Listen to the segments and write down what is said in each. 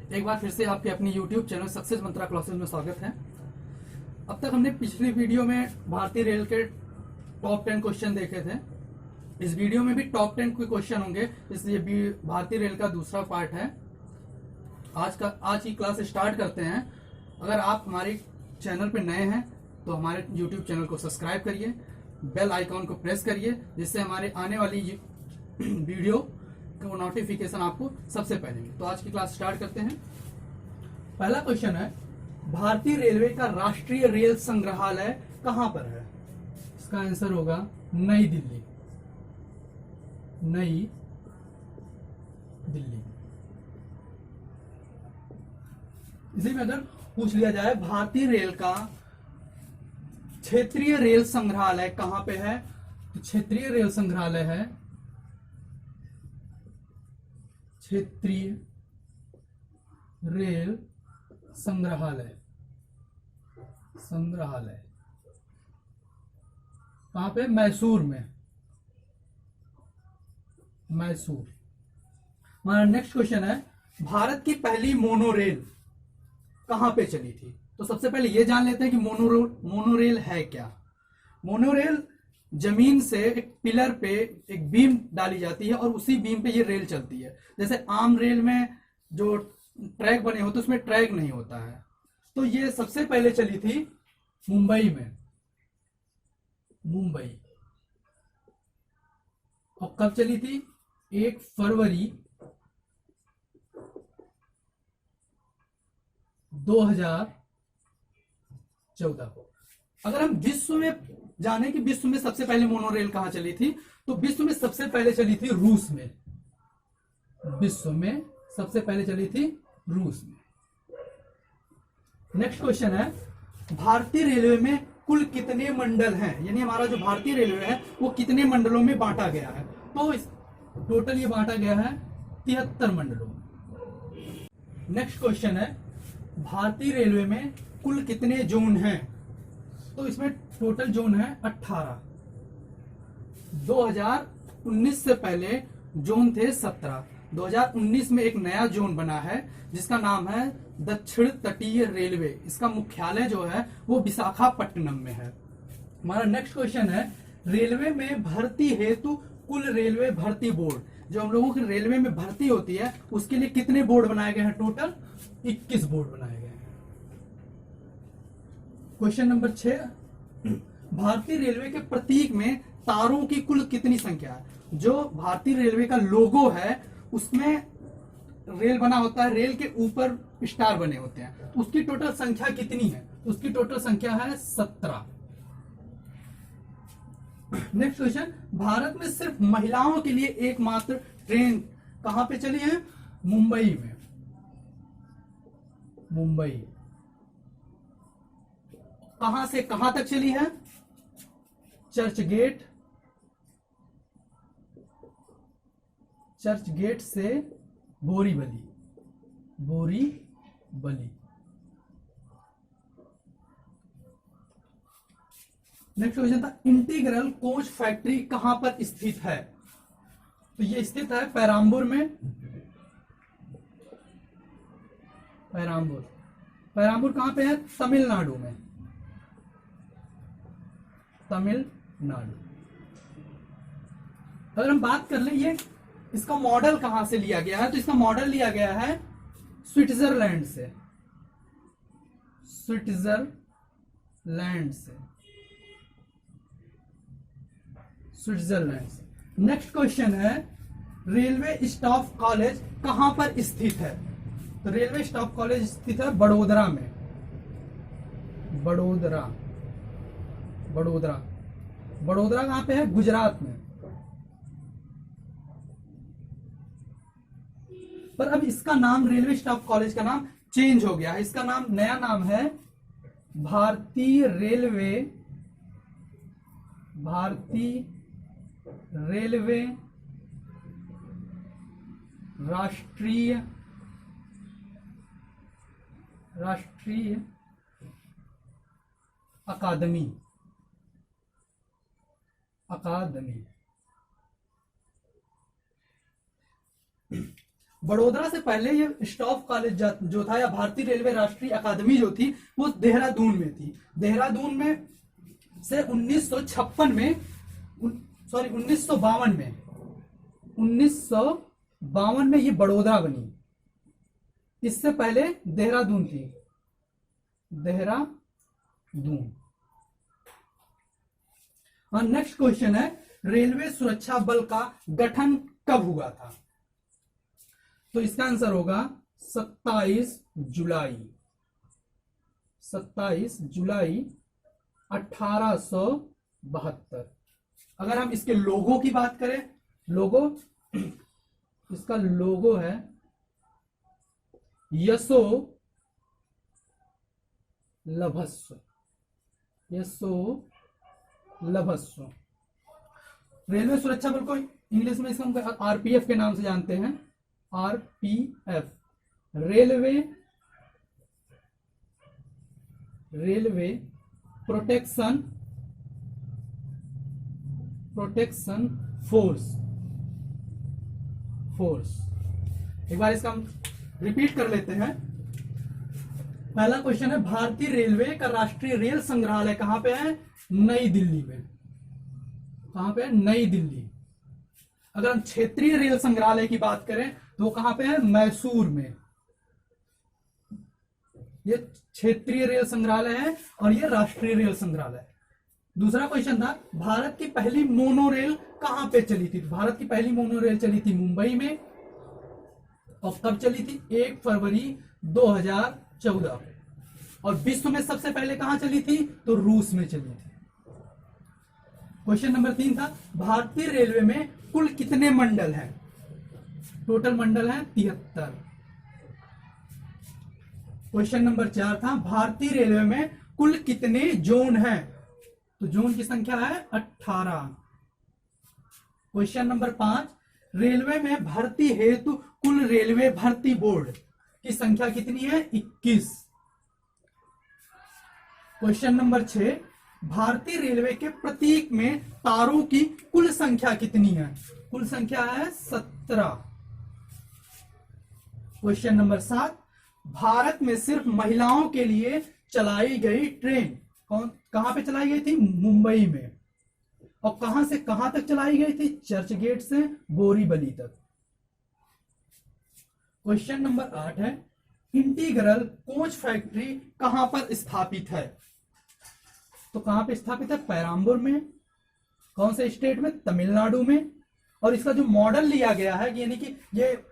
एक बार फिर से आपके अपनी YouTube चैनल सक्सेस मंत्रा क्लासेस में स्वागत है। अब तक हमने पिछली वीडियो में भारतीय रेल के टॉप 10 क्वेश्चन देखे थे। इस वीडियो में भी टॉप 10 के क्वेश्चन होंगे, इसलिए भारतीय रेल का दूसरा पार्ट है। आज की क्लास स्टार्ट करते हैं। अगर आप हमारे चैनल पे नए हैं तो हमारे YouTube चैनल को सब्सक्राइब करिए, बेल आइकॉन को प्रेस करिए, जिससे हमारे आने वाली वीडियो को नोटिफिकेशन आपको सबसे पहले मिले। तो आज की क्लास स्टार्ट करते हैं। पहला क्वेश्चन है, भारतीय रेलवे का राष्ट्रीय रेल संग्रहालय कहां पर है? इसका आंसर होगा नई दिल्ली। नई दिल्ली। इसी में अगर पूछ लिया जाए भारतीय रेल का क्षेत्रीय रेल संग्रहालय कहां पे है, तो क्षेत्रीय रेल संग्रहालय है क्षेत्रीय रेल संग्रहालय कहां पे? मैसूर में। मैसूर। हमारा नेक्स्ट क्वेश्चन है, भारत की पहली मोनोरेल कहां पे चली थी? तो सबसे पहले ये जान लेते हैं कि मोनोरेल है क्या। मोनोरेल जमीन से एक पिलर पे एक बीम डाली जाती है और उसी बीम पे ये रेल चलती है। जैसे आम रेल में जो ट्रैक बने होते उसमें ट्रैक नहीं होता है। तो ये सबसे पहले चली थी मुंबई में। मुंबई। और कब चली थी? 1 फरवरी 2014 को। अगर हम विश्व में जाने कि विश्व में सबसे पहले मोनोरेल कहां चली थी, तो विश्व में सबसे पहले चली थी रूस में। विश्व में सबसे पहले चली थी रूस में। नेक्स्ट क्वेश्चन है, भारतीय रेलवे में कुल कितने मंडल हैं? यानी हमारा जो भारतीय रेलवे है वो कितने मंडलों में बांटा गया है? तो टोटल ये बांटा गया है 73 मंडलों में। नेक्स्ट क्वेश्चन है, भारतीय रेलवे में कुल कितने जोन हैं? तो इसमें टोटल जोन है 18। 2019 से पहले जोन थे 17। 2019 में एक नया जोन बना है जिसका नाम है दक्षिण तटीय रेलवे। इसका मुख्यालय जो है वो विशाखापट्टनम में है। हमारा नेक्स्ट क्वेश्चन है, रेलवे में भर्ती हेतु कुल रेलवे भर्ती बोर्ड, जो हम लोगों की रेलवे में भर्ती होती है उसके लिए कितने बोर्ड बनाए गए हैं? टोटल 21 बोर्ड बनाए गए हैं। क्वेश्चन नंबर 6, भारतीय रेलवे के प्रतीक में तारों की कुल कितनी संख्या है? जो भारतीय रेलवे का लोगो है उसमें रेल बना होता है, रेल के ऊपर स्टार बने होते हैं, तो उसकी टोटल संख्या कितनी है? उसकी टोटल संख्या है 17। नेक्स्ट क्वेश्चन, भारत में सिर्फ महिलाओं के लिए एकमात्र ट्रेन कहां पे चली है? मुंबई में। मुंबई। कहां से कहां तक चली है? चर्च गेट से बोरीवली। नेक्स्ट क्वेश्चन था, इंटीग्रल कोच फैक्ट्री कहां पर स्थित है? तो ये स्थित है पेराम्बूर में। पेराम्बूर कहां पे है? तमिलनाडु में। तमिलनाडु। अगर हम बात कर ले ये इसका मॉडल कहां से लिया गया है, तो इसका मॉडल लिया गया है स्विट्जरलैंड से। नेक्स्ट क्वेश्चन है, रेलवे स्टाफ कॉलेज कहां पर स्थित है? तो रेलवे स्टाफ कॉलेज स्थित है बड़ोदरा में। बड़ोदरा कहां पे है? गुजरात में। पर अब इसका नाम, रेलवे स्टाफ कॉलेज का नाम चेंज हो गया है। इसका नाम, नया नाम है भारतीय रेलवे राष्ट्रीय अकादमी। बड़ोदरा से पहले ये स्टाफ कॉलेज जो था या भारतीय रेलवे राष्ट्रीय अकादमी जो थी वो देहरादून में थी। देहरादून में से 1956 में सॉरी 1952 में ये बड़ोदरा बनी। इससे पहले देहरादून थी, देहरादून। और नेक्स्ट क्वेश्चन है रेलवे सुरक्षा बल का गठन कब हुआ था? तो इसका आंसर होगा 27 जुलाई 1872। अगर हम इसके लोगो की बात करें, लोगो, इसका लोगो है यशो लभस्व, यशो लभस्व। रेलवे सुरक्षा बल को इंग्लिश में इसको आरपीएफ के नाम से जानते हैं, आरपीएफ, रेलवे प्रोटेक्शन फोर्स। एक बार इसका हम रिपीट कर लेते हैं। पहला क्वेश्चन है भारतीय रेलवे का राष्ट्रीय रेल संग्रहालय कहां पे है? नई दिल्ली में। कहां पे है? नई दिल्ली। अगर हम क्षेत्रीय रेल संग्रहालय की बात करें तो कहां पे है? मैसूर में। ये क्षेत्रीय रेल संग्रहालय है और ये राष्ट्रीय रेल संग्रहालय। दूसरा क्वेश्चन था भारत की पहली मोनोरेल कहां पे चली थी? भारत की पहली मोनोरेल चली थी मुंबई में। और कब चली थी? 1 फरवरी 2014। और विश्व में सबसे पहले कहां चली थी? तो रूस में चली थी। क्वेश्चन नंबर 3 था भारतीय रेलवे में कुल कितने मंडल हैं? टोटल मंडल है 73। क्वेश्चन नंबर 4 था भारतीय रेलवे में कुल कितने जोन हैं? तो जोन की संख्या है 18। क्वेश्चन नंबर 5 रेलवे में भर्ती हेतु कुल रेलवे भर्ती बोर्ड की संख्या कितनी है? 21। क्वेश्चन नंबर 6 भारतीय रेलवे के प्रतीक में तारों की कुल संख्या कितनी है? कुल संख्या है 17। क्वेश्चन नंबर 7 भारत में सिर्फ महिलाओं के लिए चलाई गई ट्रेन कहां पे चलाई गई थी? मुंबई में। और कहां से कहां तक चलाई गई थी? चर्च गेट से बोरीवली तक। क्वेश्चन नंबर 8 है इंटीग्रल कोच फैक्ट्री कहां पर स्थापित है? तो कहां पे स्थापित है? पेराम्बूर में। कौन से स्टेट में? तमिलनाडु में। और इसका जो मॉडल लिया गया है यानी कि ये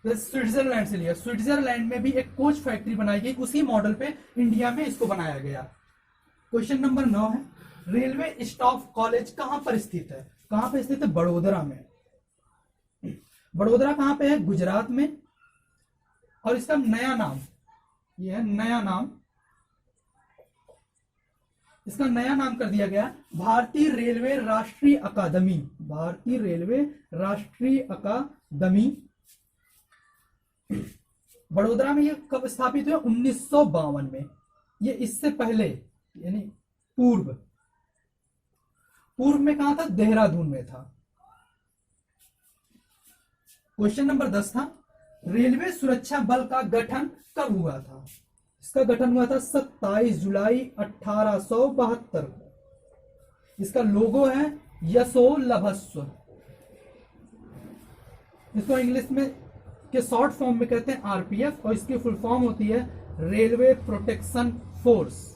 स्विट्जरलैंड से लिया, स्विट्जरलैंड में भी एक कोच फैक्ट्री बनाई गई, उसी मॉडल पे इंडिया में इसको बनाया गया। क्वेश्चन नंबर 9 है रेलवे स्टाफ कॉलेज कहां पर स्थित है? कहां पर स्थित है? बड़ोदरा में। बड़ोदरा कहां पे है? गुजरात में। और इसका नया नाम, यह है नया नाम, इसका नया नाम कर दिया गया भारतीय रेलवे राष्ट्रीय अकादमी। भारतीय रेलवे राष्ट्रीय अकादमी। बड़ोदरा में ये कब स्थापित हुआ? 1952 में। ये इससे पहले यानी पूर्व में कहां था? देहरादून में था। क्वेश्चन नंबर 10 था रेलवे सुरक्षा बल का गठन कब हुआ था? इसका गठन हुआ था 27 जुलाई 1872 को। इसका लोगो है यशो लभस्व। इसको इंग्लिश में के शॉर्ट फॉर्म में कहते हैं आरपीएफ और इसकी फुल फॉर्म होती है रेलवे प्रोटेक्शन फोर्स।